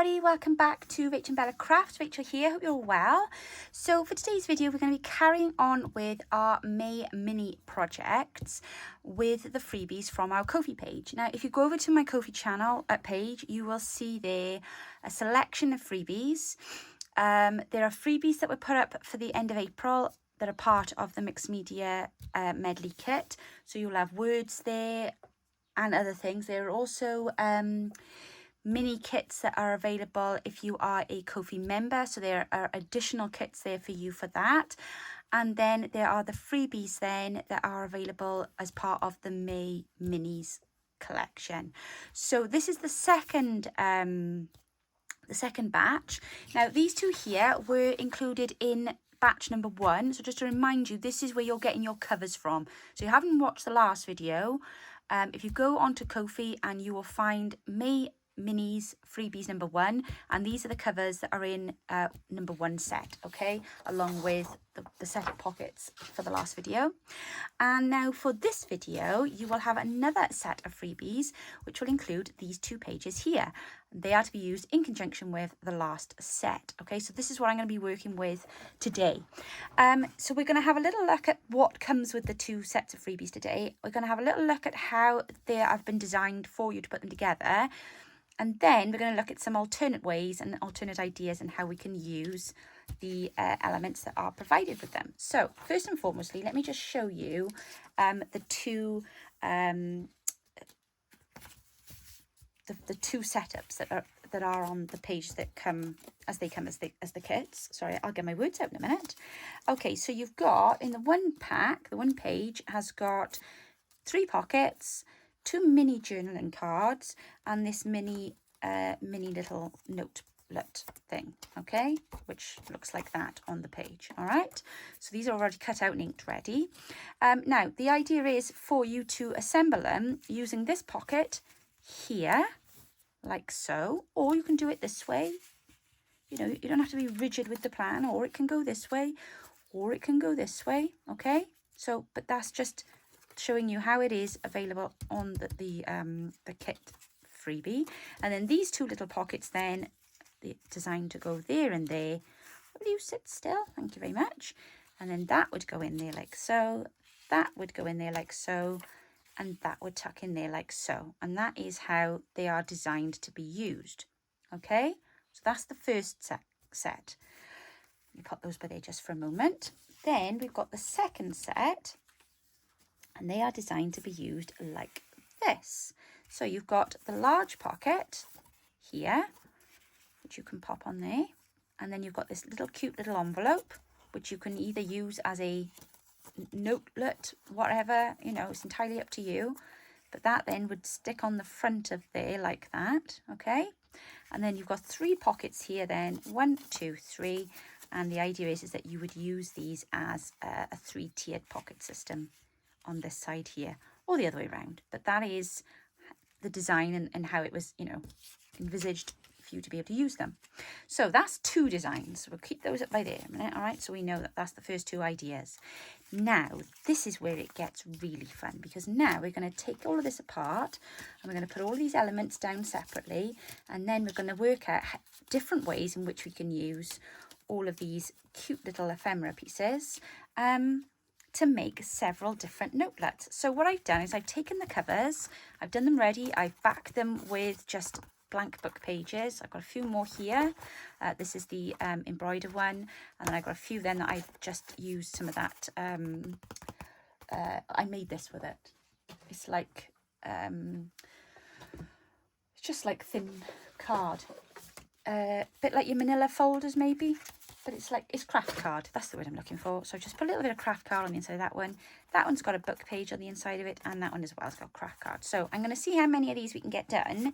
everybody, welcome back to Rachel and Bella Crafts. Rachel here, hope you're all well. So for today's video we're going to be carrying on with our May mini projects with the freebies from our Ko-fi page. Now if you go over to my Ko-fi channel page, you will see there a selection of freebies. There are freebies that were put up for the end of April that are part of the mixed media medley kit. So you'll have words there and other things. There are also mini kits that are available if you are a Ko-fi member, so there are additional kits there for you for that. And then there are the freebies then that are available as part of the May minis collection. So this is the second batch. Now these two here were included in batch number 1, so just to remind you, this is where you're getting your covers from. So you haven't watched the last video, if you go onto Ko-fi and you will find May minis freebies number 1, and these are the covers that are in number 1 set, okay, along with the set of pockets for the last video. And now for this video you will have another set of freebies which will include these 2 pages here. They are to be used in conjunction with the last set, okay, so this is what I'm going to be working with today. So we're going to have a little look at what comes with the 2 sets of freebies today. We're going to have a little look at how they have been designed for you to put them together. And then we're going to look at some alternate ways and alternate ideas and how we can use the elements that are provided with them. So first and foremostly, let me just show you the two setups that are on the page that come as the kits. Sorry, I'll get my words out in a minute. Okay, so you've got in the one pack, the one page has got 3 pockets, 2 mini journaling cards, and this mini little notelet thing, okay, which looks like that on the page. All right, so these are already cut out and inked ready. Now the idea is for you to assemble them using this pocket here, like so, or you can do it this way. You know, you don't have to be rigid with the plan, or it can go this way, or it can go this way, okay. So, but that's just showing you how it is available on the kit freebie. And then these 2 little pockets then, they're designed to go there and there. Will you sit still? Thank you very much. And then that would go in there like so, that would go in there like so, and that would tuck in there like so. And that is how they are designed to be used, okay. So that's the first set. Let me put those by there just for a moment. Then we've got the second set, and they are designed to be used like this. So you've got the large pocket here, which you can pop on there, and then you've got this little cute little envelope, which you can either use as a notelet, whatever, you know, it's entirely up to you. But that then would stick on the front of there like that, okay. And then you've got 3 pockets here then, 1, 2, 3, and the idea is that you would use these as a 3-tiered pocket system on this side here, or the other way around. But that is the design and how it was, you know, envisaged for you to be able to use them. So that's 2 designs. We'll keep those up by there a minute, all right? So we know that that's the first 2 ideas. Now, this is where it gets really fun, because now we're going to take all of this apart and we're going to put all these elements down separately, and then we're going to work out different ways in which we can use all of these cute little ephemera pieces to make several different notelets. So what I've done is I've taken the covers, I've done them ready, I've backed them with just blank book pages. I've got a few more here. This is the embroidered one, and then I've got a few then that I've just used some of that. I made this with it. It's like it's just like thin card, bit like your manila folders maybe. But it's craft card, that's the word I'm looking for. So just put a little bit of craft card on the inside of that one. That one's got a book page on the inside of it, and that one as well has got craft card. So I'm going to see how many of these we can get done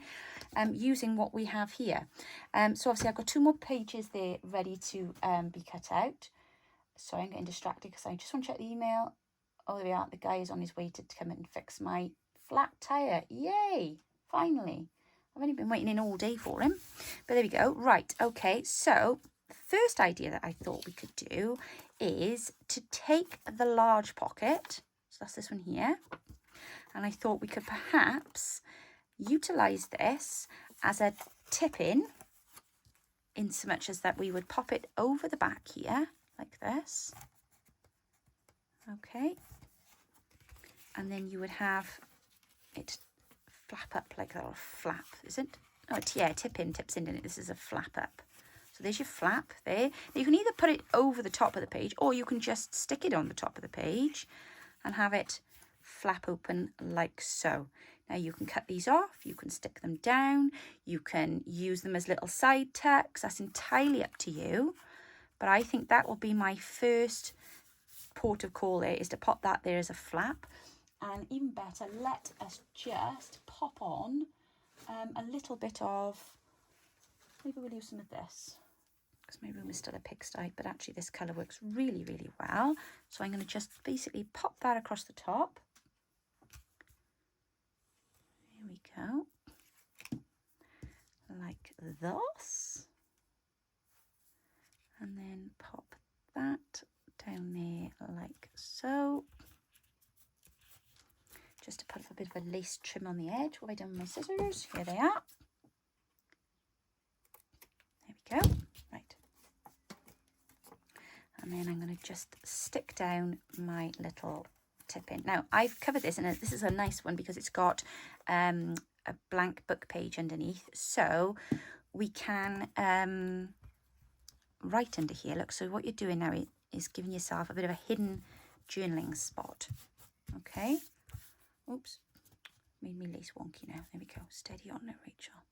using what we have here. So obviously I've got 2 more pages there ready to be cut out. Sorry, I'm getting distracted because I just want to check the email. Oh, there we are. The guy is on his way to come and fix my flat tyre. Yay! Finally. I've only been waiting in all day for him. But there we go. Right, okay, so the first idea that I thought we could do is to take the large pocket, so that's this one here, and I thought we could perhaps utilise this as a tip-in in so much as that we would pop it over the back here, like this. Okay. And then you would have it flap up like that, or flap, is it? Oh, yeah, tips in, didn't it? This is a flap up. So there's your flap there. Now you can either put it over the top of the page, or you can just stick it on the top of the page and have it flap open like so. Now you can cut these off, you can stick them down, you can use them as little side tucks. That's entirely up to you. But I think that will be my first port of call there, is to pop that there as a flap. And even better, let us just pop on a little bit of, maybe we'll use some of this, because my room is still a pigsty, but actually this colour works really, really well. So I'm going to just basically pop that across the top. Here we go. Like this. And then pop that down there like so. Just to put a bit of a lace trim on the edge. What have I done with my scissors? Here they are. There we go. Right. And then I'm going to just stick down my little tip in. Now, I've covered this, and this is a nice one because it's got a blank book page underneath. So we can write under here. Look, so what you're doing now is giving yourself a bit of a hidden journaling spot. Okay. Oops, made me lace wonky now. There we go. Steady on now, Rachel.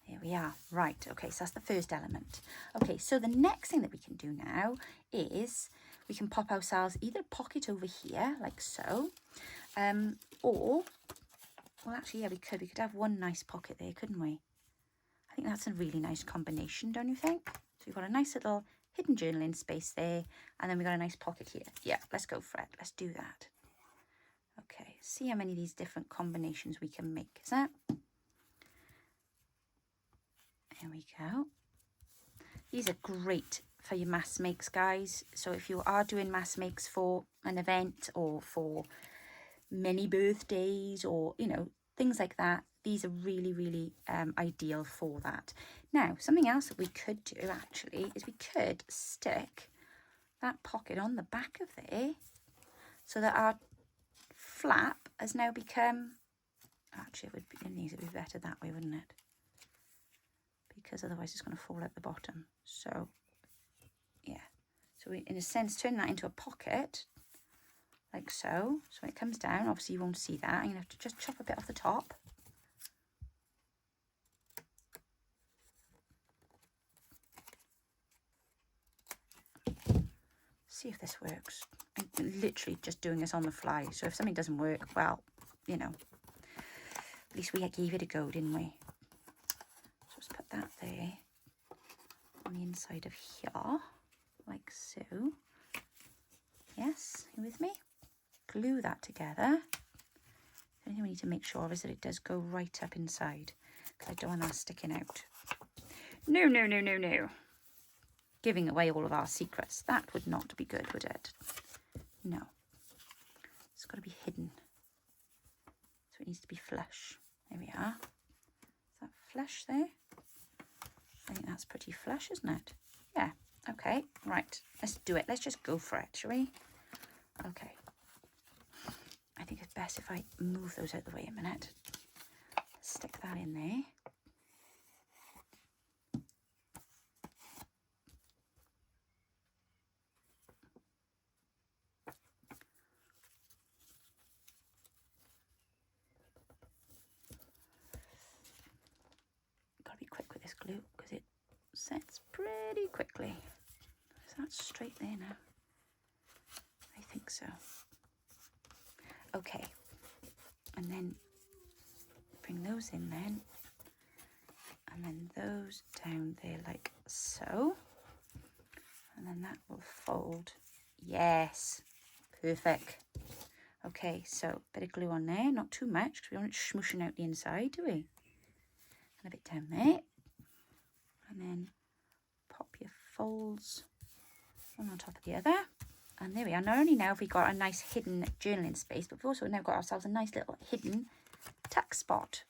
There we are. Right, okay, so that's the first element. Okay, so the next thing that we can do now is we can pop ourselves either a pocket over here, like so, or, well, actually, yeah, we could have one nice pocket there, couldn't we? I think that's a really nice combination, don't you think? So we've got a nice little hidden journaling space there, and then we've got a nice pocket here. Yeah, let's go for it. Let's do that. Okay, see how many of these different combinations we can make, is that? There we go. These are great for your mass makes, guys. So if you are doing mass makes for an event or for many birthdays or, you know, things like that, these are really, really ideal for that. Now, something else that we could do actually is we could stick that pocket on the back of there so that our flap has now become, actually it would be better that way, wouldn't it? Because otherwise it's going to fall at the bottom. So yeah, so we in a sense turn that into a pocket like so. So when it comes down, obviously you won't see that. I'm going to have to just chop a bit off the top. See if this works. I'm literally just doing this on the fly. So if something doesn't work, well, you know, at least we gave it a go, didn't we? So let's put that there on the inside of here, like so. Yes, you with me? Glue that together. The only thing we need to make sure of is that it does go right up inside, because I don't want that sticking out. No, no, no, no, no. Giving away all of our secrets. That would not be good, would it? No. It's got to be hidden. So it needs to be flush. There we are. Is that flush there? I think that's pretty flush, isn't it? Yeah. Okay. Right. Let's do it. Let's just go for it, shall we? Okay. I think it's best if I move those out of the way a minute. Stick that in there. Got to be quick with this glue because it sets pretty quickly. Is that straight there now? I think so. Okay, and then bring those in then, and then those down there like so, and then that will fold. Yes, perfect. Okay, so bit of glue on there, not too much because we don't want it smooshing out the inside, do we? And a bit down there, and then pop your folds one on top of the other. And there we are. Not only now have we got a nice hidden journaling space, but we've also now got ourselves a nice little hidden tuck spot.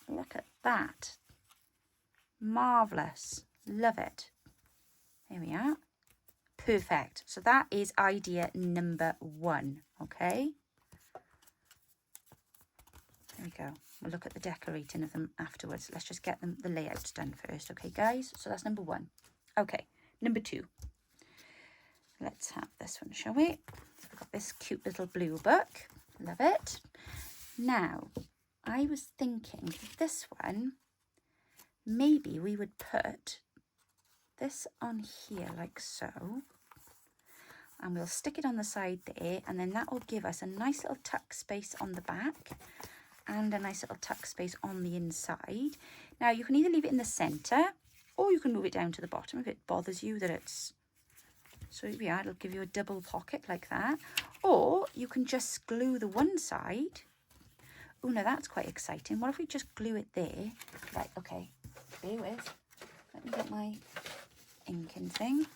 Look at that. Marvellous. Love it. There we are. Perfect. So that is idea number 1. Okay. There we go. We'll look at the decorating of them afterwards. Let's just get the layouts done first. Okay, guys? So that's number 1. Okay, number 2. Let's have this one, shall we? So we've got this cute little blue book. Love it. Now, I was thinking this one, maybe we would put this on here like so. And we'll stick it on the side there, and then that will give us a nice little tuck space on the back and a nice little tuck space on the inside. Now, you can either leave it in the centre, or you can move it down to the bottom if it bothers you that it's... So yeah, it'll give you a double pocket like that. Or you can just glue the one side. Oh, no, that's quite exciting. What if we just glue it there? Right, okay, bear with. Let me get my inking thing.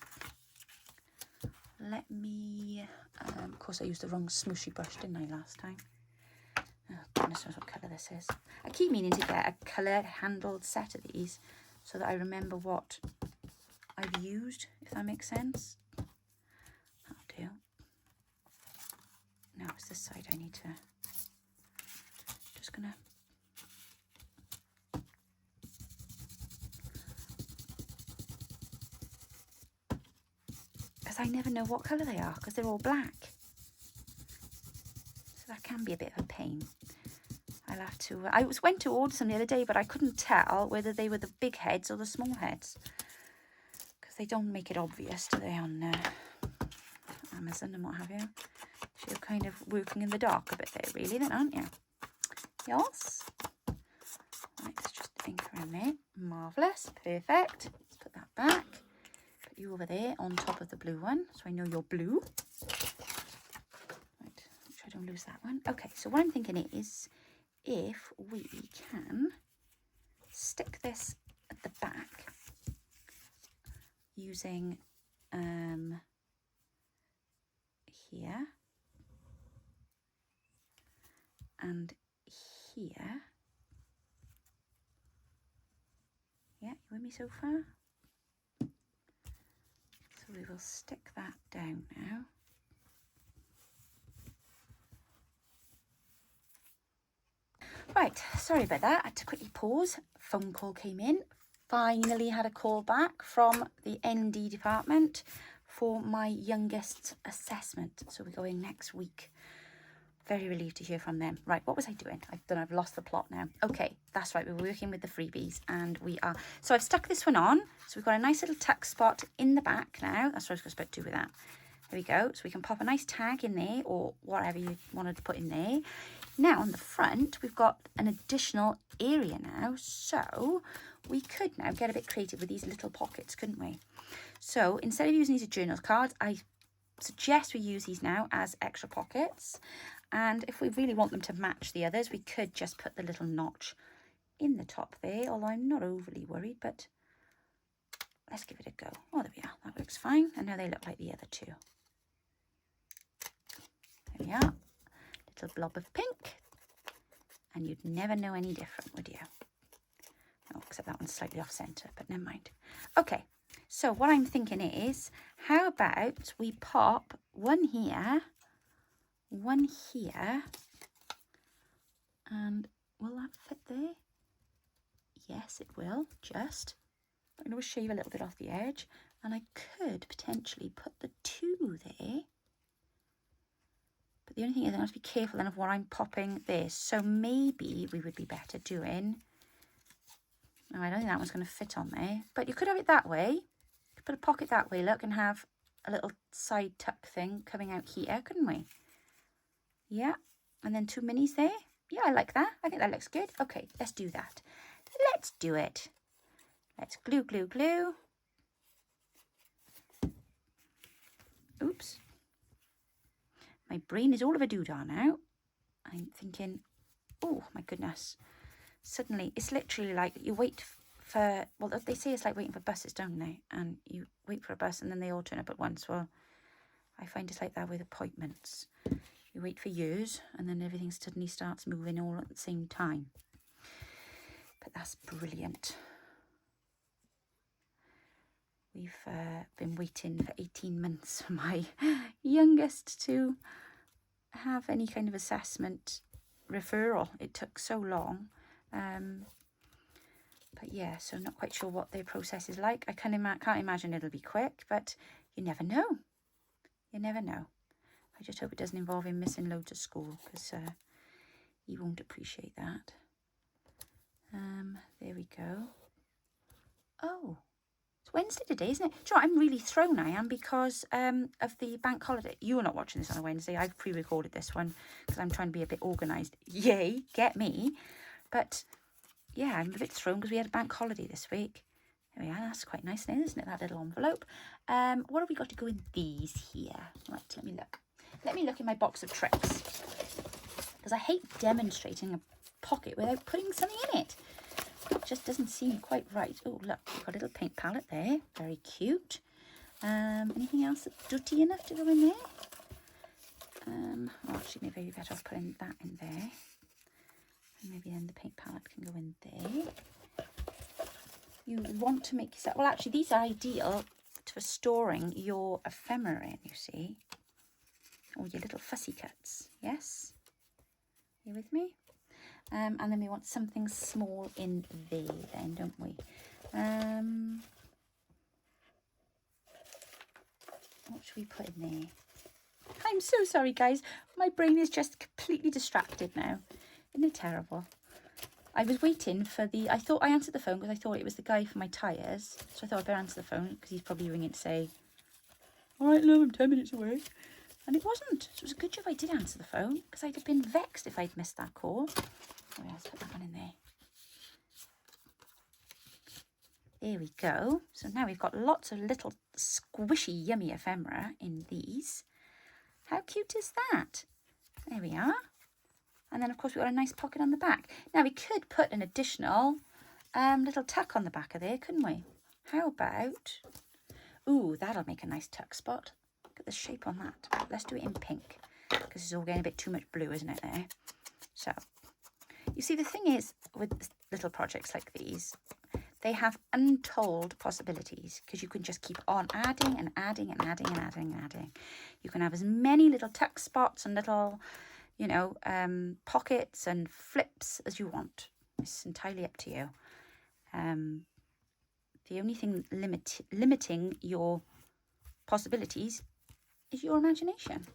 Let me... of course, I used the wrong smooshy brush, didn't I, last time? Oh, goodness knows what colour this is. I keep meaning to get a colour-handled set of these so that I remember what I've used, if that makes sense. That'll do. Now it's this side I need to... Just gonna... Because I never know what colour they are because they're all black. So that can be a bit of a pain. I'll have to... I went to order some the other day, but I couldn't tell whether they were the big heads or the small heads. Because they don't make it obvious, do they, on Amazon and what have you. So you're kind of working in the dark a bit there, really, then, aren't you? Yes. Right, let's just ink around there. Marvellous. Perfect. Let's put that back. Put you over there on top of the blue one, so I know you're blue. Right, make sure I don't lose that one. Okay, so what I'm thinking is, if we can stick this at the back using here and here. Yeah, you with me so far? So we will stick that down now. Right, sorry about that. I had to quickly pause. Phone call came in. Finally had a call back from the ND department for my youngest's assessment. So we're going next week. Very relieved to hear from them. Right, what was I doing? I've lost the plot now. Okay, that's right. We're working with the freebies and we are... So I've stuck this one on. So we've got a nice little tuck spot in the back now. That's what I was supposed to do with that. There we go. So we can pop a nice tag in there or whatever you wanted to put in there. Now on the front, we've got an additional area now. So we could now get a bit creative with these little pockets, couldn't we? So instead of using these as journal cards, I suggest we use these now as extra pockets. And if we really want them to match the others, we could just put the little notch in the top there, although I'm not overly worried, but let's give it a go. Oh, there we are. That works fine. And now they look like the other two. There we are. Little blob of pink. And you'd never know any different, would you? Oh, except that one's slightly off centre, but never mind. Okay, so what I'm thinking is, how about we pop one here, and will that fit there? Yes, it will, just. I'm going to shave a little bit off the edge, and I could potentially put the two there. But the only thing is I have to be careful then of what I'm popping this. So maybe we would be better doing... No, I don't think that one's going to fit on there. But you could have it that way. You could put a pocket that way, look, and have a little side tuck thing coming out here, couldn't we? Yeah. And then two minis there. Yeah, I like that. I think that looks good. Okay, let's do that. Let's do it. Let's glue, glue, glue. Oops. My brain is all of a doodah now. I'm thinking, oh my goodness. Suddenly, it's literally like you wait for, well, they say it's like waiting for buses, don't they? And you wait for a bus and then they all turn up at once. Well, I find it's like that with appointments. You wait for years and then everything suddenly starts moving all at the same time. But that's brilliant. We've been waiting for 18 months for my youngest to have any kind of assessment referral. It took so long. But yeah, so I'm not quite sure what their process is like. I can't imagine it'll be quick, but you never know. You never know. I just hope it doesn't involve him missing loads of school, because he won't appreciate that. There we go. Oh, it's Wednesday today, isn't it? Do you know what? I'm really thrown, I am, because of the bank holiday. You're not watching this on a Wednesday. I've pre-recorded this one because I'm trying to be a bit organised. Yay, get me. But yeah, I'm a bit thrown because we had a bank holiday this week. There we are. That's quite nice now, isn't it? That little envelope. What have we got to go in these here? Right, let me look. Let me look in my box of tricks, because I hate demonstrating a pocket without putting something in it. It just doesn't seem quite right. Oh, look, we've got a little paint palette there. Very cute. Anything else that's dirty enough to go in there? Oh, actually, maybe we'd better off putting that in there. And maybe then the paint palette can go in there. You want to make yourself... Well, actually, these are ideal for storing your ephemera in, you see. Or your little fussy cuts. Yes? You with me? And then we want something small in there then, don't we? What should we put in there? I'm so sorry, guys. My brain is just completely distracted now. Isn't it terrible? I was waiting for the... I thought I answered the phone because I thought it was the guy for my tyres. So I thought I'd better answer the phone because he's probably ringing to say, all right, love, I'm 10 minutes away. And it wasn't. So it was a good job I did answer the phone, because I'd have been vexed if I'd missed that call. Oh, yeah, let's put that one in there. There we go. So now we've got lots of little squishy, yummy ephemera in these. How cute is that? There we are. And then, of course, we've got a nice pocket on the back. Now, we could put an additional little tuck on the back of there, couldn't we? How about... Ooh, that'll make a nice tuck spot. Look at the shape on that. Let's do it in pink, because it's all getting a bit too much blue, isn't it, there? So, you see, the thing is, with little projects like these, they have untold possibilities, because you can just keep on adding and adding and adding and adding and adding. You can have as many little tuck spots and little, you know, pockets and flips as you want. It's entirely up to you. The only thing limiting your possibilities is your imagination,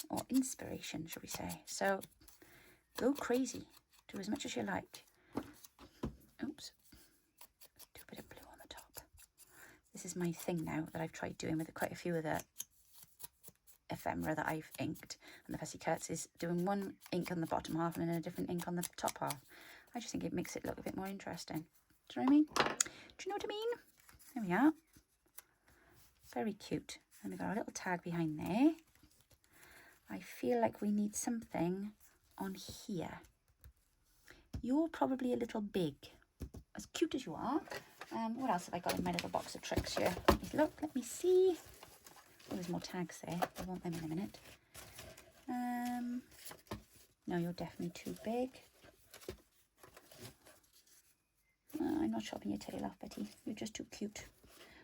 or inspiration, shall we say. So go crazy, do as much as you like. Oops, do a bit of blue on the top. This is my thing now that I've tried doing with quite a few of the ephemera that I've inked, and the fussy cuts, is doing one ink on the bottom half and then a different ink on the top half. I just think it makes it look a bit more interesting. Do you know what I mean? Do you know what I mean? There we are. Very cute. And we've got a little tag behind there. I feel like we need something on here. You're probably a little big. As cute as you are. What else have I got in my little box of tricks here? Look, let me see. Oh, there's more tags there. I want them in a minute. No, you're definitely too big. I'm not chopping your tail off, Betty. You're just too cute.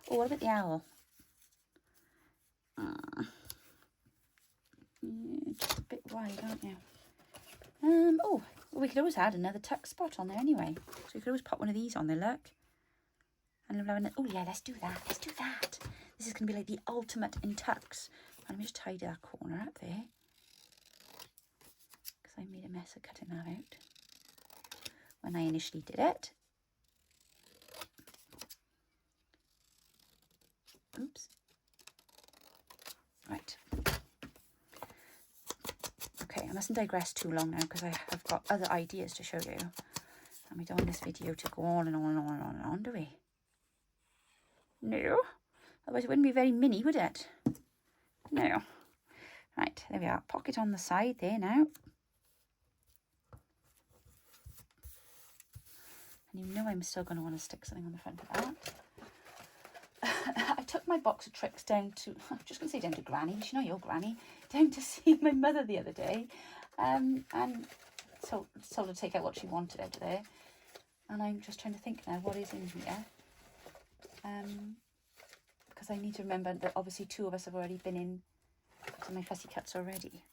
Oh, what about the owl? You're just a bit wide, aren't you? Oh, well, we could always add another tuck spot on there anyway. So we could always pop one of these on there, look. And oh yeah, let's do that. Let's do that. This is going to be like the ultimate in tucks. Let me just tidy that corner up there, because I made a mess of cutting that out when I initially did it. Oops. Right. Okay, I mustn't digress too long now, because I have got other ideas to show you. And we don't want this video to go on and on and on and on and on, do we? No. Otherwise it wouldn't be very mini, would it? No. Right, there we are. Pocket on the side there now. And you know I'm still going to want to stick something on the front of that. I took my box of tricks down to, I'm just going to say down to Granny, you know your Granny, down to see my mother the other day, and so told her to take out what she wanted out of there, and I'm just trying to think now what is in here. because I need to remember that obviously 2 of us have already been in some of my fussy cuts already.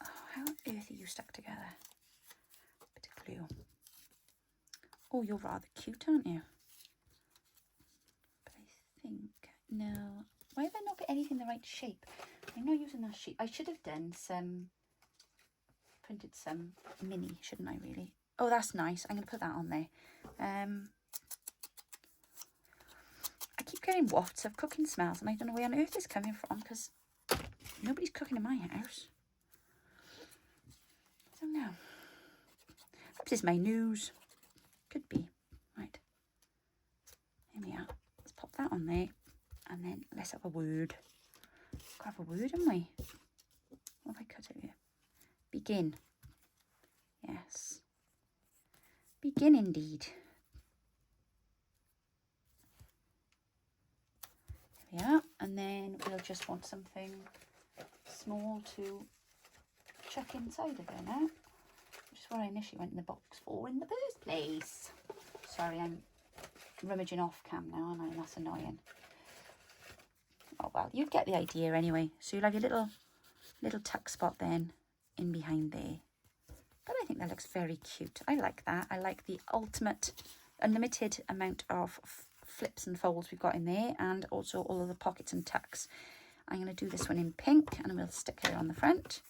Oh, how on earth are you stuck together? Bit of glue. Oh, you're rather cute, aren't you? But I think, no. Why have I not got anything the right shape? I'm not using that sheet. I should have done printed some mini, shouldn't I really? Oh, that's nice. I'm going to put that on there. I keep getting wafts of cooking smells and I don't know where on earth it's coming from because nobody's cooking in my house. I don't know. Perhaps it's my nose. Could be. Right. Here we are. Let's pop that on there. And then let's have a word. We've got to have a word, haven't we? What have I cut out here? Begin. Yes. Begin indeed. There we are. And then we'll just want something small to chuck inside of there now. Which is what I initially went in the box for in the first place. Sorry, I'm rummaging off cam now, aren't I? And that's annoying. Oh well, you get the idea anyway. So you'll have your little tuck spot then in behind there. But I think that looks very cute. I like that. I like the ultimate, unlimited amount of flips and folds we've got in there, and also all of the pockets and tucks. I'm going to do this one in pink, and we'll stick her on the front.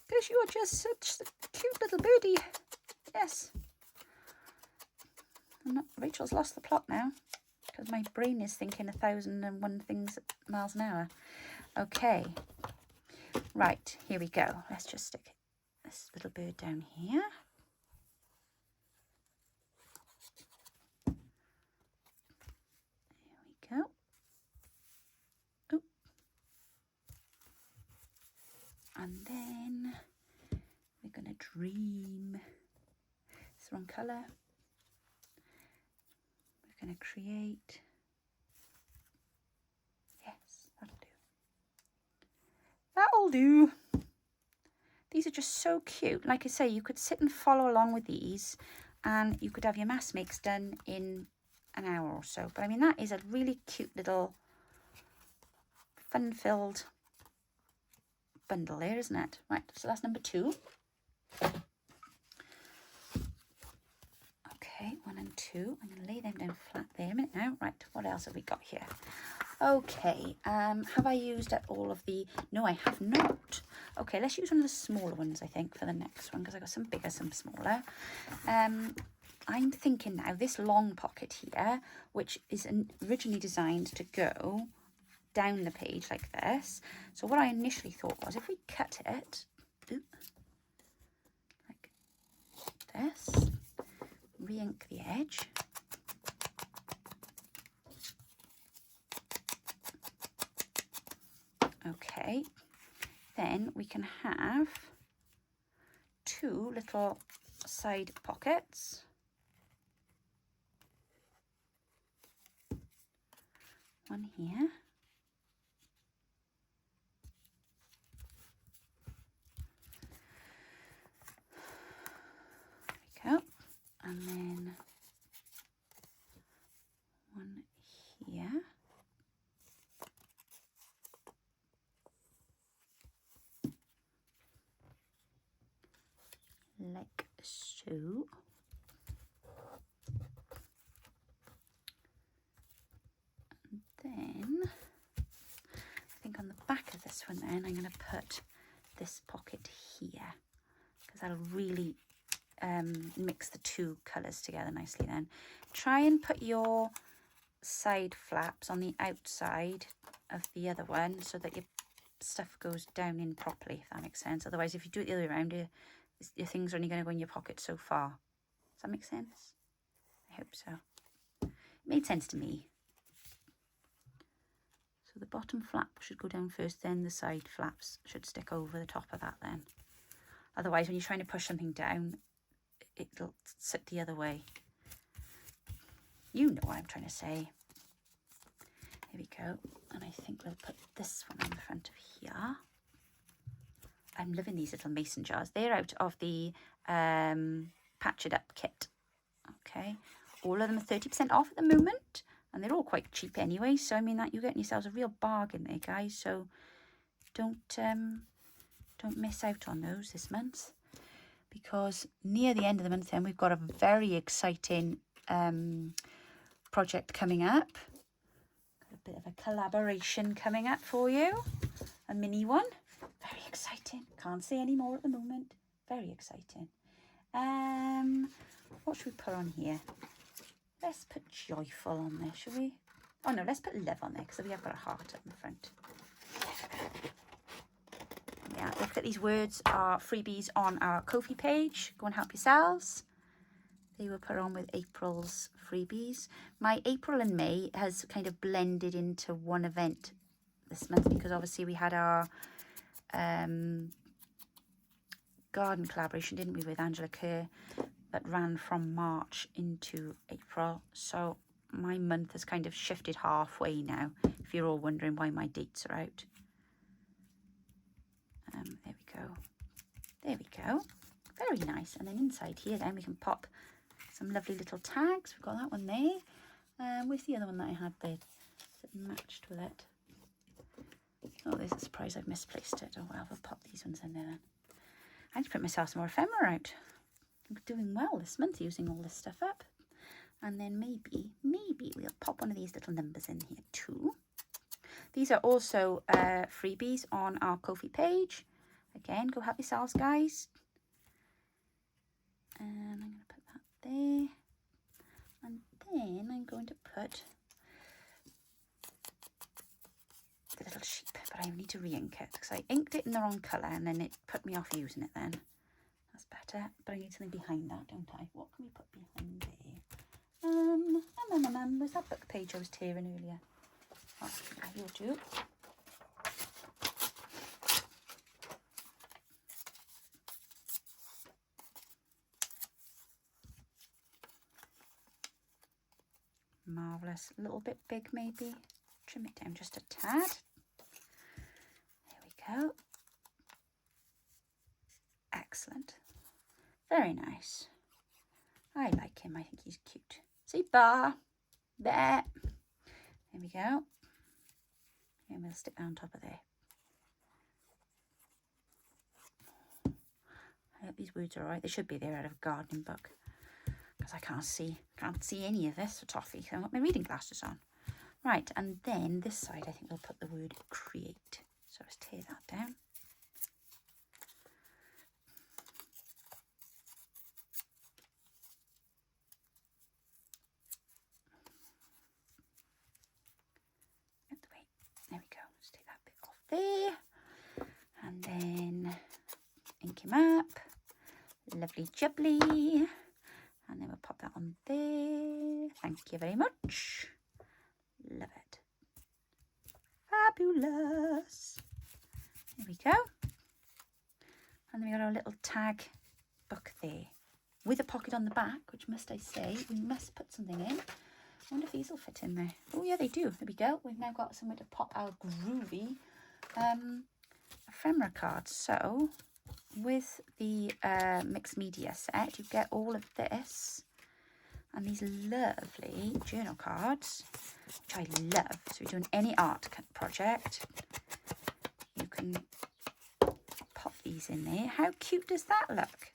Because you are just such a cute little birdie. Yes. Rachel's lost the plot now, because my brain is thinking 1,001 things miles an hour. Okay. Right, here we go. Let's just stick this little bird down here. There we go. Oh. And then we're going to dream. It's the wrong colour. We're going to create. Yes, that'll do. That'll do. These are just so cute. Like I say, you could sit and follow along with these and you could have your mass mix done in an hour or so. But I mean, that is a really cute little fun-filled bundle there, isn't it? Right, so that's number 2. Okay, 1 and 2. I'm going to lay them down flat there a minute now. Right, what else have we got here? Okay, have I used up all of the... No, I have not. Okay, let's use one of the smaller ones, I think, for the next one, because I've got some bigger, some smaller. I'm thinking now, this long pocket here, which is originally designed to go down the page like this. So what I initially thought was, if we cut it, like this, re-ink the edge. Okay, then we can have 2 little side pockets. One here. There we go. And then one here. Like so. And then I think on the back of this one then I'm going to put this pocket here, because that'll really mix the 2 colours together nicely then. Try and put your side flaps on the outside of the other one so that your stuff goes down in properly, if that makes sense. Otherwise, if you do it the other way around, your things are only going to go in your pocket so far. Does that make sense? I hope so. It made sense to me. So the bottom flap should go down first, then the side flaps should stick over the top of that then. Otherwise, when you're trying to push something down, it'll sit the other way. You know what I'm trying to say. Here we go. And I think we'll put this one on the front of here. I'm loving these little mason jars. They're out of the Patch It Up kit. Okay. All of them are 30% off at the moment, and they're all quite cheap anyway. So I mean that you're getting yourselves a real bargain there, guys. So don't miss out on those this month, because near the end of the month then we've got a very exciting project coming up. A bit of a collaboration coming up for you, a mini one. Very exciting. Can't say any more at the moment. Very exciting. What should we put on here? Let's put joyful on there, shall we? Oh no, let's put love on there, because we have got a heart up in the front. Yeah, look at these words are freebies on our Ko-fi page. Go and help yourselves. They were put on with April's freebies. My April and May has kind of blended into one event this month, because obviously we had our garden collaboration, didn't we, with Angela Kerr, that ran from March into April. So my month has kind of shifted halfway now, if you're all wondering why my dates are out. There we go. There we go. Very nice. And then inside here then we can pop some lovely little tags. We've got that one there. Where's the other one that I had there that matched with it? Oh, there's a surprise. I've misplaced it. Oh well, we'll pop these ones in there then. I need to put myself some more ephemera out. I'm doing well this month using all this stuff up. And then maybe we'll pop one of these little numbers in here too. These are also freebies on our Ko-fi page. Again, go help yourselves, guys. And I'm going to put that there. And then I'm going to put the little sheep, but I need to re-ink it because I inked it in the wrong colour and then it put me off using it then. That's better, but I need something behind that, don't I? What can we put behind there? Where's that book page I was tearing earlier? Oh, yeah, you'll do. Marvellous. A little bit big maybe. Trim it down just a tad. There we go. Excellent. Very nice. I like him. I think he's cute. See, bar. There. There we go. And we'll stick that on top of there. I hope these words are alright. They should be there out of a gardening book. Because I can't see any of this for toffee. So I've got my reading glasses on. Right, and then this side I think we'll put the word create. So let's tear that down. Out the way. There we go. Let's take that bit off there. And then ink him up. Lovely jubbly. And then we'll pop that on there. Thank you very much. Love it. Fabulous. There we go. And then we got our little tag book there with a pocket on the back, which must I say, we must put something in. I wonder if these will fit in there. Oh yeah, they do. There we go. We've now got somewhere to pop our groovy ephemera cards. So with the mixed media set, you get all of this and these lovely journal cards, which I love. So if you're doing any art project, you can pop these in there. How cute does that look?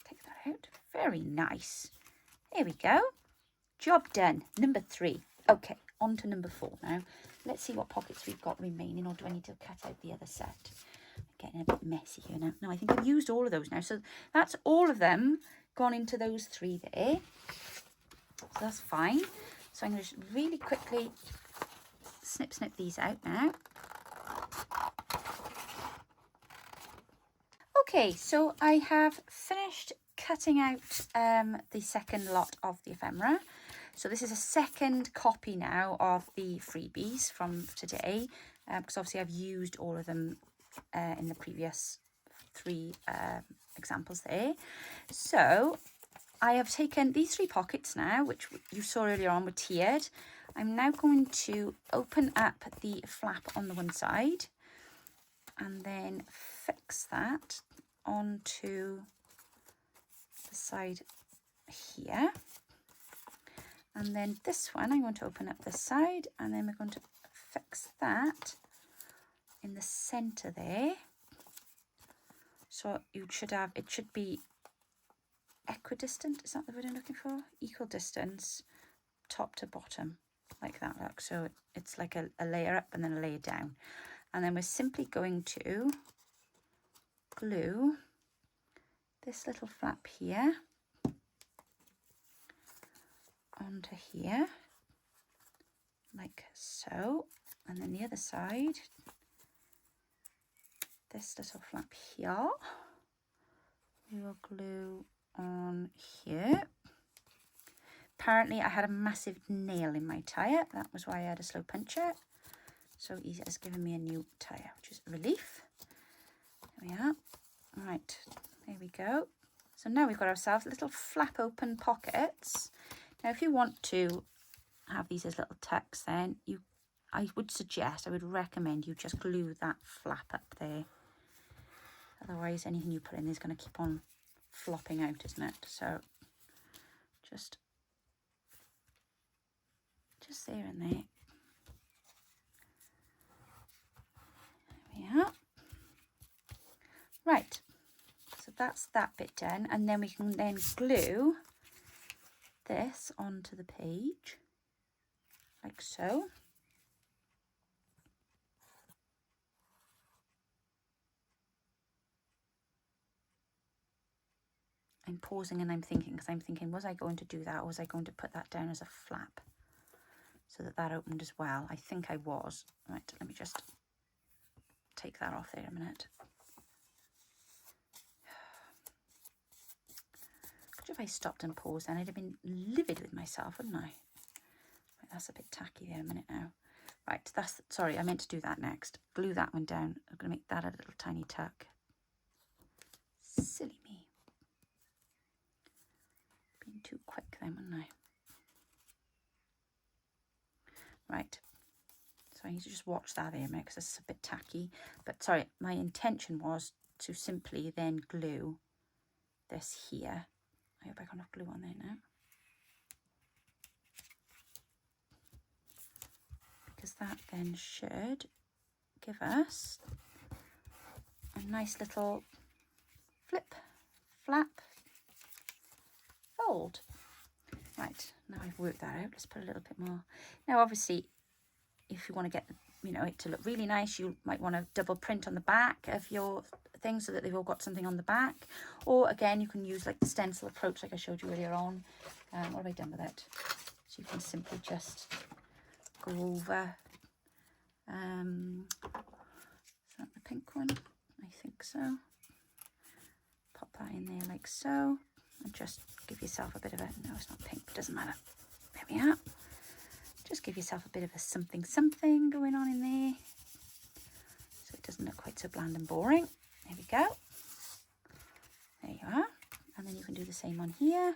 Take that out. Very nice. There we go. Job done. Number 3. Okay, on to number 4 now. Let's see what pockets we've got remaining, or do I need to cut out the other set? Getting a bit messy here now. No, I think I've used all of those now. So that's all of them gone into those 3 there. So that's fine. So I'm going to just really quickly snip these out now. Okay, so I have finished cutting out the second lot of the ephemera. So this is a second copy now of the freebies from today, because obviously I've used all of them in the previous 3 examples there. So I have taken these 3 pockets now, which you saw earlier on were tiered. I'm now going to open up the flap on the one side and then fix that onto the side here. And then this one, I'm going to open up this side, and then we're going to fix that in the center there. So you should have, it should be equidistant, is that the word I'm looking for? Equal distance, top to bottom, like that, look. So it's like a layer up and then a layer down. And then we're simply going to glue this little flap here onto here, like so. And then the other side, this little flap here, we will glue on here. Apparently I had a massive nail in my tyre. That was why I had a slow puncher. So he has given me a new tyre, which is a relief. There we are. Right, there we go. So now we've got ourselves little flap open pockets. Now if you want to have these as little tucks, then I would recommend you just glue that flap up there. Otherwise anything you put in is going to keep on flopping out, isn't it? So just there and there. There we are. Right, so that's that bit done, and then we can then glue this onto the page, like so. I'm pausing and I'm thinking, because I'm thinking, was I going to do that, or was I going to put that down as a flap so that opened as well? I think I was. Right, let me just take that off there a minute. If I stopped and paused, then I'd have been livid with myself, wouldn't I? Right, that's a bit tacky there a minute now. Right, sorry, I meant to do that next. Glue that one down. I'm going to make that a little tiny tuck. Silly me. Being too quick then, wasn't I? Right. So I need to just watch that there a minute, because it's a bit tacky. But sorry, my intention was to simply then glue this here. I hope I got enough glue on there now. Because that then should give us a nice little flip, flap, fold. Right, now I've worked that out, let's put a little bit more. Now obviously, if you want to get, it to look really nice, you might want to double print on the back of your thing so that they've all got something on the back. Or again, you can use like the stencil approach like I showed you earlier on. What have I done with it? So you can simply just go over. Is that the pink one? I think so. Pop that in there like so, and just give yourself a bit of a, no, it's not pink, doesn't matter. There we are. Just give yourself a bit of a something going on in there, so it doesn't look quite so bland and boring. There we go. There you are. And then you can do the same on here.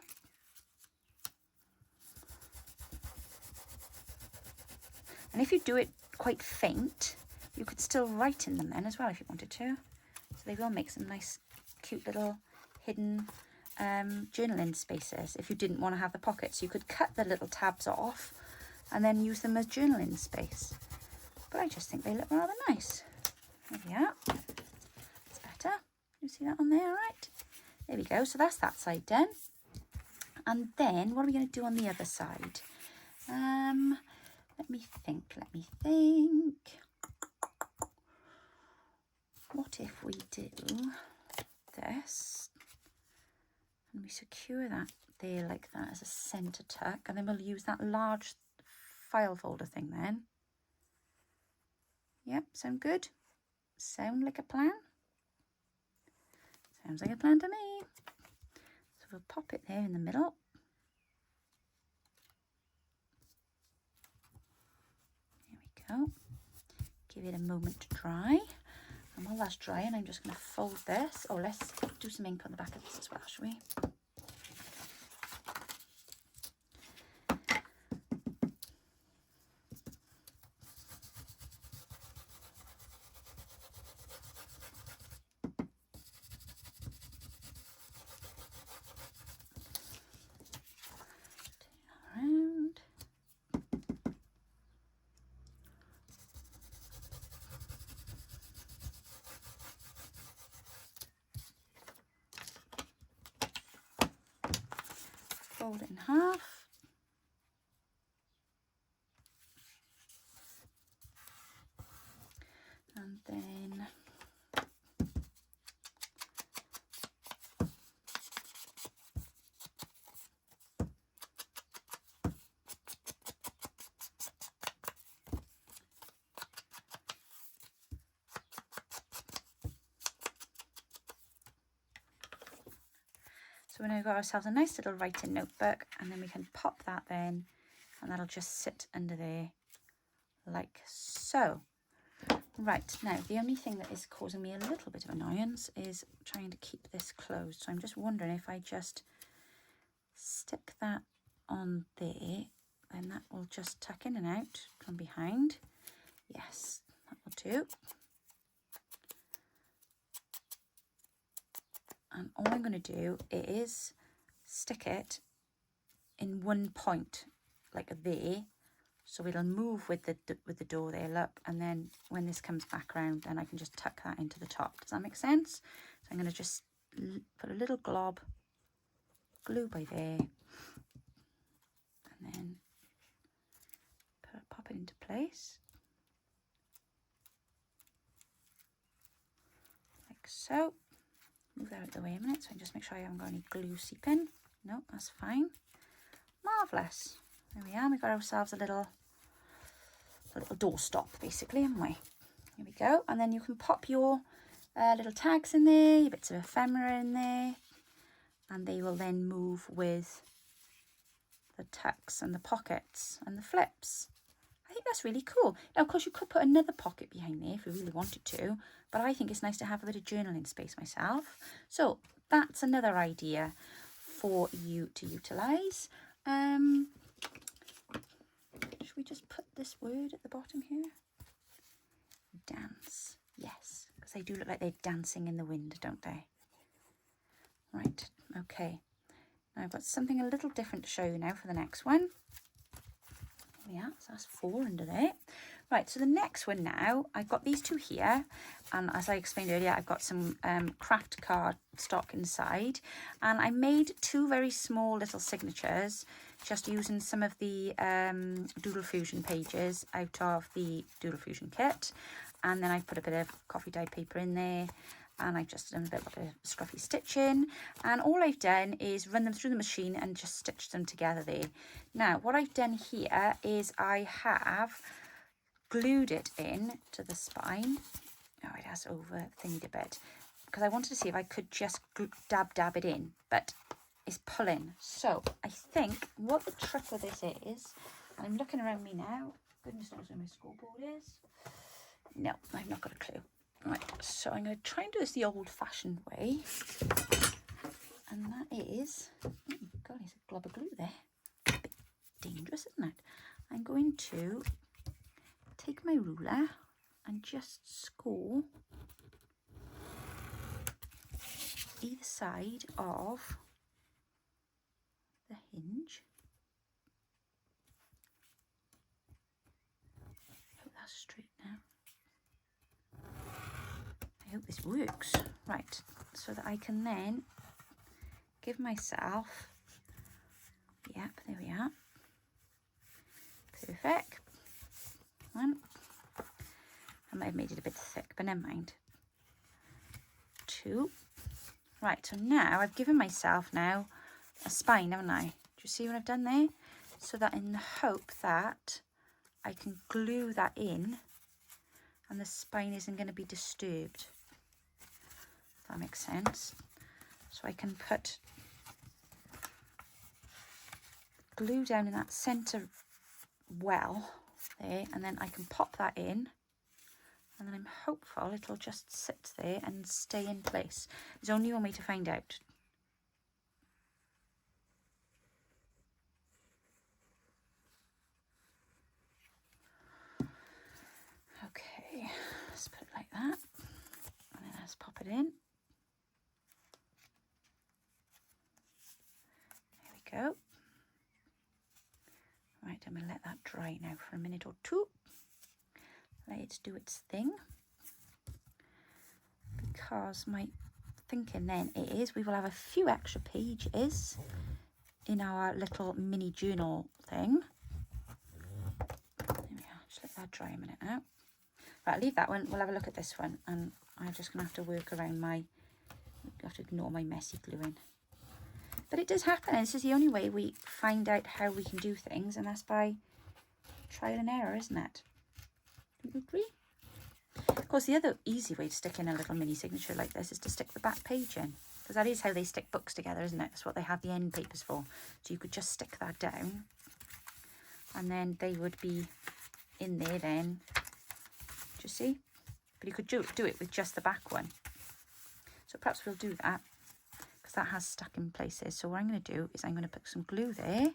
And if you do it quite faint, you could still write in them then as well if you wanted to. So they will make some nice, cute little hidden journaling spaces if you didn't want to have the pockets. You could cut the little tabs off and then use them as journaling space. But I just think they look rather nice. There we are. It's better. You see that on there, all right? There we go. So that's that side done. And then what are we going to do on the other side? Let me think. What if we do this and we secure that there like that as a center tuck, and then we'll use that large file folder thing then. Yep, sound good? Sound like a plan? Sounds like a plan to me. So we'll pop it there in the middle. There we go. Give it a moment to dry. And while that's drying, I'm just going to fold this. Oh, let's do some ink on the back of this as well, shall we? Around. fold it in half. And then so we've now got ourselves a nice little writing notebook, and then we can pop that then, and that'll just sit under there like so. Right, now the only thing that is causing me a little bit of annoyance is trying to keep this closed. So I'm just wondering if I just stick that on there, then that will just tuck in and out from behind. Yes, that will do. And all I'm going to do is stick it in one point, like there, so it'll move with the door there, look, and then when this comes back around, then I can just tuck that into the top. Does that make sense? So I'm going to just put a little glob glue by there, and then pop it into place like so. Move that out of the way a minute so I can just make sure I haven't got any glue seeping. No, that's fine. Marvellous. There we are. We've got ourselves a little doorstop basically, haven't we? Here we go. And then you can pop your little tags in there, your bits of ephemera in there, and they will then move with the tucks and the pockets and the flips. I think that's really cool. Now, of course, you could put another pocket behind there if you really wanted to, but I think it's nice to have a bit of journaling space myself. So that's another idea for you to utilise. Should we just put this word at the bottom here? Dance. Yes, because they do look like they're dancing in the wind, don't they? Right, okay. Now I've got something a little different to show you now for the next one. Yeah, so that's 4 under there. Right, so the next one now, I've got these two here, and as I explained earlier, I've got some craft card stock inside, and I made 2 very small little signatures just using some of the Doodle Fusion pages out of the Doodle Fusion kit, and then I put a bit of coffee dye paper in there, and I've just done a bit of scruffy stitching, and all I've done is run them through the machine and just stitched them together there. Now what I've done here is I have glued it in to the spine. Oh, it has over thingied a bit because I wanted to see if I could just dab it in, but it's pulling. So I think what the trick with this is, and I'm looking around me now, goodness knows where my scoreboard is. No, I've not got a clue. Right, so I'm going to try and do this the old-fashioned way, and that is, oh God, there's a glob of glue there. A bit dangerous, isn't it? I'm going to take my ruler and just score either side of the hinge. I hope that's straight now. I hope this works. Right, so that I can then give myself, yep, there we are. Perfect. One. I might have made it a bit thick, but never mind. 2. Right, so now I've given myself now a spine, haven't I? Do you see what I've done there? So that in the hope that I can glue that in and the spine isn't going to be disturbed. If that makes sense. So I can put glue down in that centre well there, and then I can pop that in, and then I'm hopeful it'll just sit there and stay in place. There's only one way to find out. Okay, let's put it like that, and then let's pop it in. There we go. Right, I'm going to let that dry now for a minute or 2. Let it do its thing. Because my thinking then is we will have a few extra pages in our little mini journal thing. There we are. Just let that dry a minute now. Right, I'll leave that one. We'll have a look at this one, and I'm just going to have to work around my, I have to ignore my messy gluing. But it does happen, and this is the only way we find out how we can do things, and that's by trial and error, isn't it? Don't you agree? Of course, the other easy way to stick in a little mini signature like this is to stick the back page in, because that is how they stick books together, isn't it? That's what they have the end papers for. So you could just stick that down, and then they would be in there then. Do you see? But you could do it with just the back one. So perhaps we'll do that, because that has stuck in places. So what I'm going to do is I'm going to put some glue there,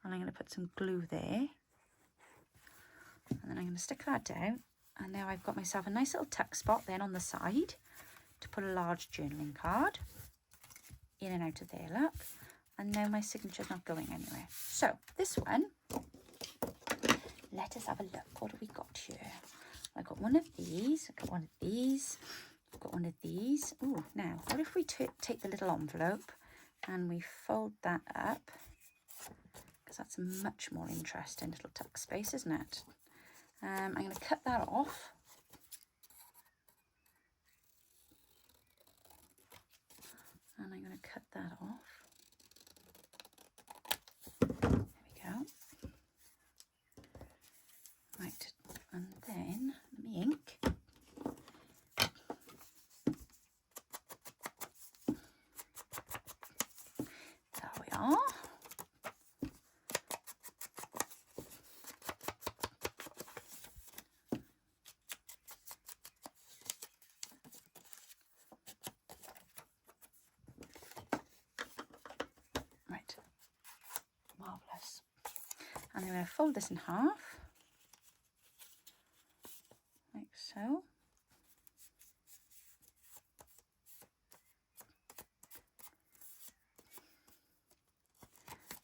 and I'm going to put some glue there, and then I'm going to stick that down. And now I've got myself a nice little tuck spot then on the side to put a large journaling card in and out of there, look. And now my signature's not going anywhere. So this one, let us have a look. What have we got here? I've got one of these, I've got one of these, I've got one of these. Oh, now, what if we take the little envelope and we fold that up? Because that's a much more interesting little tuck space, isn't it? I'm going to cut that off. And I'm going to cut that off. There we go. Right, and then let me ink. There we are. Right, marvellous. And then I'm going to fold this in half. Like so.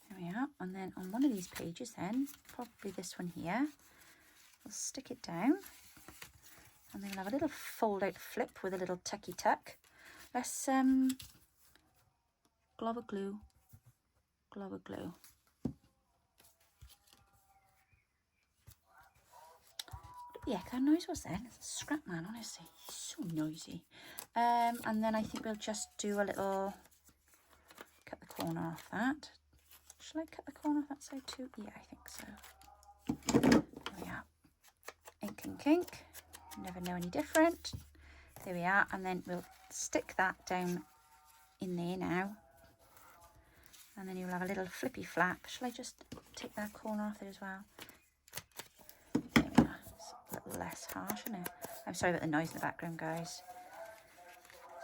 There we are. And then on one of these pages then, probably this one here, we'll stick it down. And then we'll have a little fold out flip with a little tucky tuck. Let's glob of glue. Glob of glue. What the heck that noise was then? It's a scrap man, honestly. He's so noisy. And then I think we'll just do a little, cut the corner off that. Shall I cut the corner off that side too? Yeah, I think so. There we are. Ink and kink. Never know any different. There we are. And then we'll stick that down in there now. And then you'll have a little flippy flap. Shall I just take that corner off it as well? There we are. It's a little less harsh, isn't it? I'm sorry about the noise in the background, guys.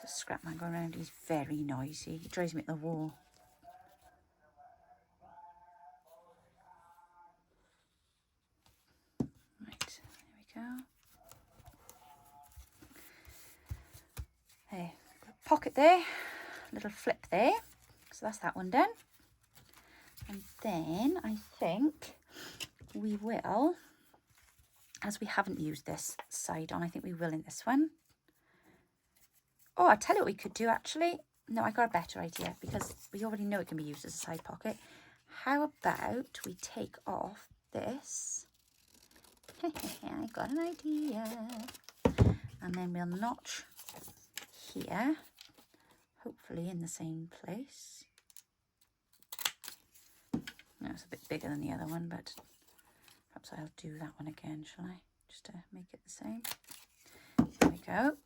There's a scrap man going around. He's very noisy. He drives me at the wall. Right, there we go. There, pocket there, little flip there. So that's that one done. And then I think we will, as we haven't used this side on, I think we will in this one. Oh, I'll tell you what we could do actually. No, I got a better idea, because we already know it can be used as a side pocket. How about we take off this? I got an idea. And then we'll notch here, hopefully in the same place. No, it's a bit bigger than the other one, but perhaps I'll do that one again, shall I? Just to make it the same. There we go.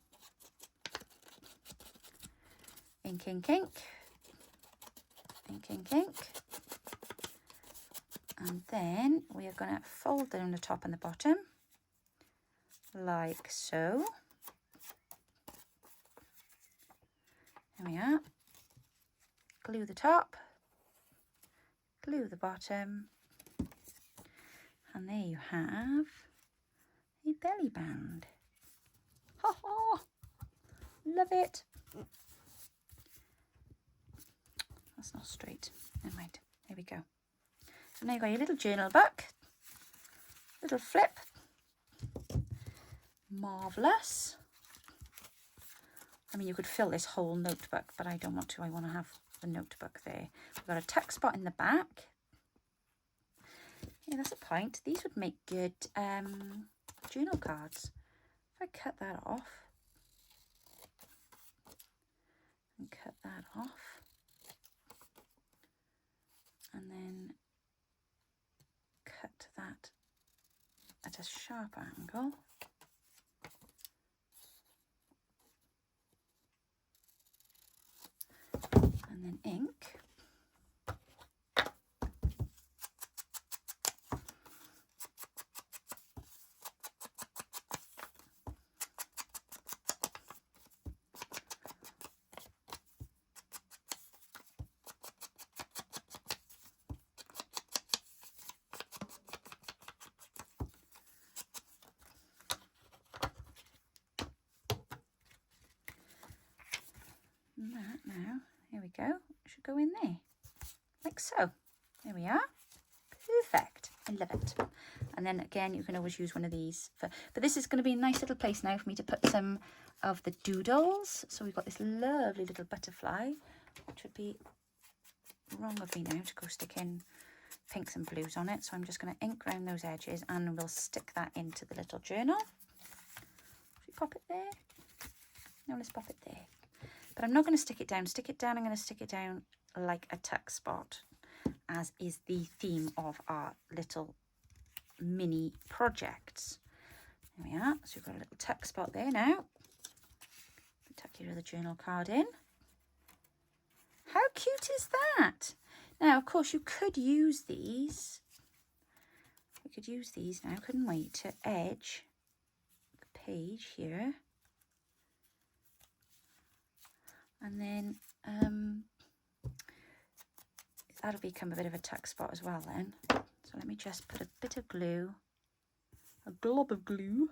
Ink, ink, ink. Ink, ink, ink. And then we are going to fold down the top and the bottom, like so. There we are. Glue the top, glue the bottom, and there you have a belly band. Ha ha! Love it. That's not straight. Never mind. There we go. So now you've got your little journal book, little flip. Marvellous. I mean, you could fill this whole notebook, but I don't want to. I want to have the notebook there. We've got a tuck spot in the back. Yeah, that's a point. These would make good journal cards. If I cut that off and cut that off, and then cut that at a sharp angle, and then ink. And that now, here we go, should go in there, like so. There we are. Perfect. I love it. And then again, you can always use one of these but this is going to be a nice little place now for me to put some of the doodles. So we've got this lovely little butterfly, which would be wrong of me now to go stick in pinks and blues on it. So I'm just going to ink around those edges and we'll stick that into the little journal. Should we pop it there? No, let's pop it there. But I'm not going to stick it down. I'm going to stick it down like a tuck spot, as is the theme of our little mini projects. There we are. So we've got a little tuck spot there now. Tuck your other journal card in. How cute is that? Now, of course, you could use these. We could use these now, couldn't we, to edge the page here. And then that'll become a bit of a tuck spot as well then. So let me just put a bit of glue, a glob of glue.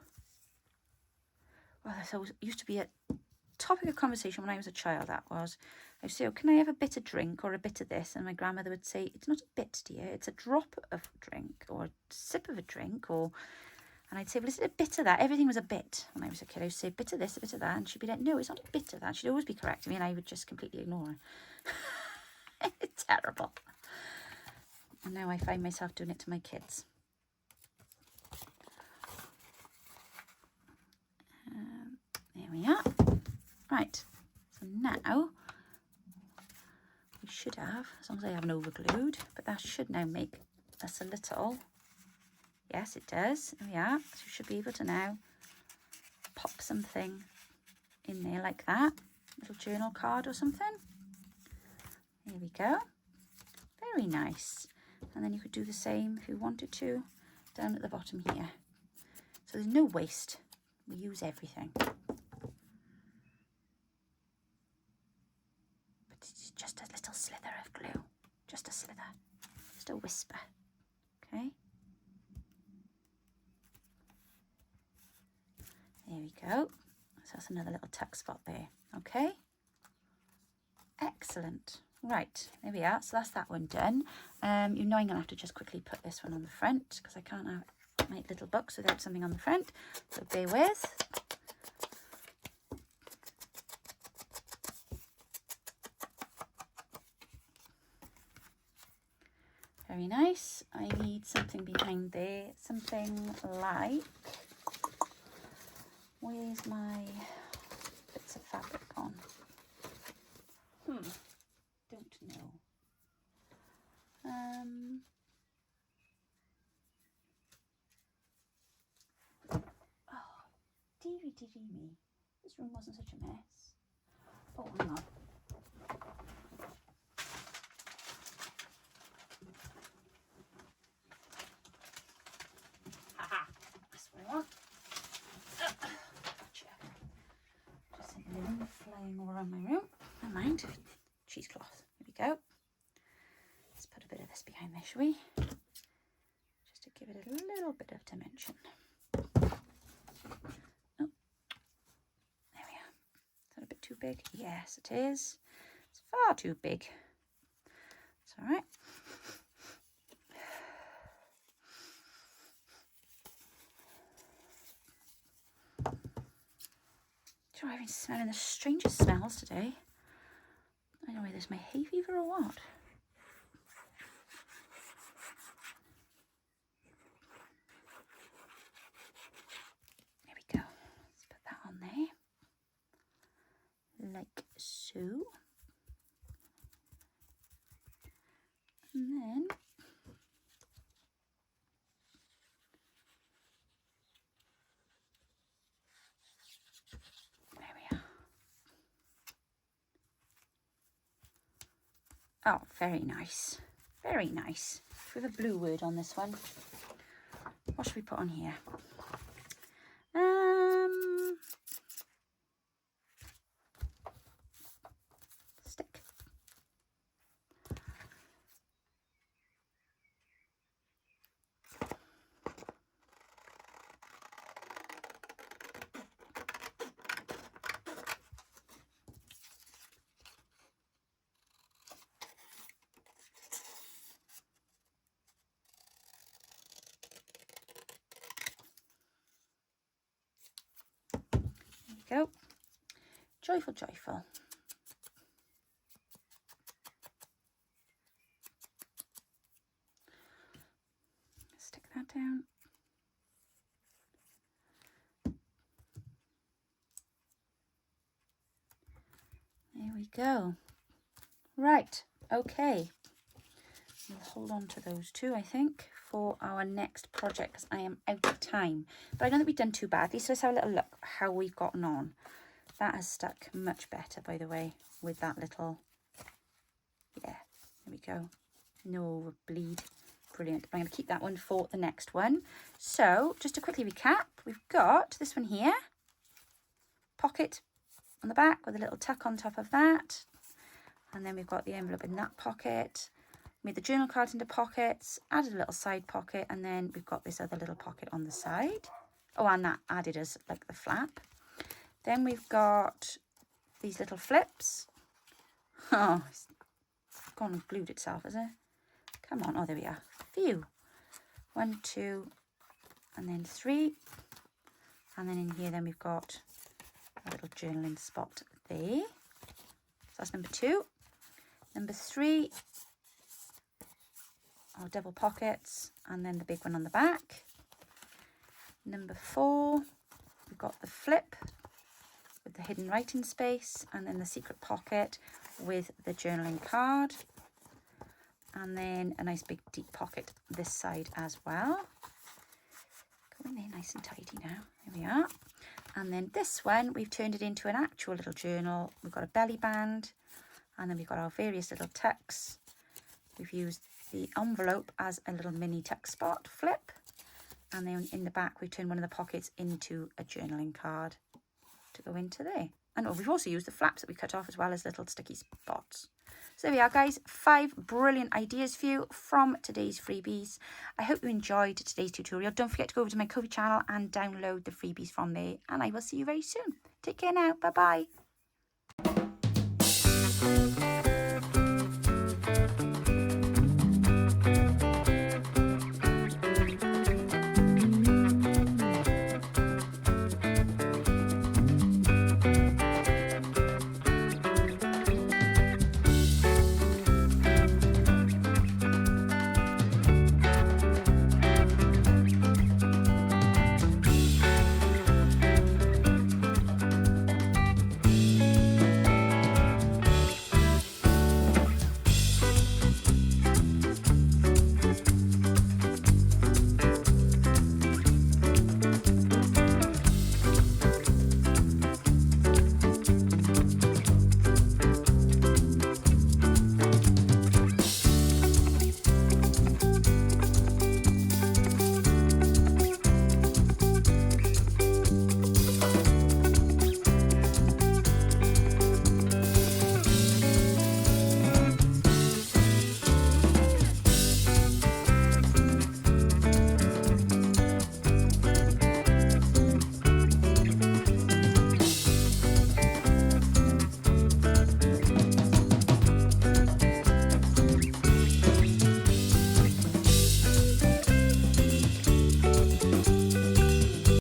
Well, that used to be a topic of conversation when I was a child, that was. I would say, oh, can I have a bit of drink or a bit of this? And my grandmother would say, it's not a bit, dear, it's a drop of drink or a sip of a drink. And I'd say, well, is it a bit of that? Everything was a bit when I was a kid. I would say, a bit of this, a bit of that. And she'd be like, no, it's not a bit of that. She'd always be correcting me and I would just completely ignore her. It's terrible. And now I find myself doing it to my kids. There we are. Right, so now we should have, as long as I haven't overglued, but that should now make us a little, yes it does, there we are. So you should be able to now pop something in there like that, little journal card or something. There we go, very nice. And then you could do the same if you wanted to down at the bottom here. So there's no waste, we use everything. Just a little slither of glue, just a slither, just a whisper, okay? There we go. So that's another little tuck spot there, okay? Excellent. Right, there we are. So that's that one done. You know I'm going to have to just quickly put this one on the front because I can't make little books without something on the front, so bear with. Very nice. I need something behind there, something like, where's my bits of fabric on? Don't know. Oh, dearie me. This room wasn't such a mess. Oh, hang on. Flying all around my room. Never mind. Cheesecloth. Here we go. Let's put a bit of this behind there, shall we? Just to give it a little bit of dimension. Oh, there we are. Is that a bit too big? Yes, it is. It's far too big. It's all right. Sure, I've been smelling the strangest smells today. I don't know where this my hay fever or what? There we go. Let's put that on there. Like so. And then there we are. Oh, very nice. Very nice. With a blue word on this one. What should we put on here? Stick. There you go. Joyful, joyful. Stick that down. There we go. Right, okay. We'll hold on to those two, I think, for our next project because I am out of time. But I don't think we've done too badly, so let's have a little look how we've gotten on. That has stuck much better, by the way, with that little, yeah, there we go. No bleed. Brilliant. I'm going to keep that one for the next one. So, just to quickly recap, we've got this one here, pocket on the back with a little tuck on top of that. And then we've got the envelope in that pocket. Made the journal cards into pockets, added a little side pocket, and then we've got this other little pocket on the side. Oh, and that added as like the flap. Then we've got these little flips. Oh, it's gone and glued itself, is it? Come on. Oh, there we are. Phew. 1, 2, and then 3. And then in here, then we've got a little journaling spot there. So that's number 2. Number 3. Our double pockets, and then the big one on the back. Number 4, we've got the flip with the hidden writing space, and then the secret pocket with the journaling card, and then a nice big deep pocket this side as well. Go in there nice and tidy now. There we are. And then this one, we've turned it into an actual little journal. We've got a belly band, and then we've got our various little tucks. We've used the envelope as a little mini tuck spot flip, and then in the back we turn one of the pockets into a journaling card to go into there. And we've also used the flaps that we cut off as well as little sticky spots. So there we are, guys, 5 brilliant ideas for you from today's freebies. I hope you enjoyed today's tutorial. Don't forget to go over to my Ko-fi channel and download the freebies from there, and I will see you very soon. Take care now. Bye bye.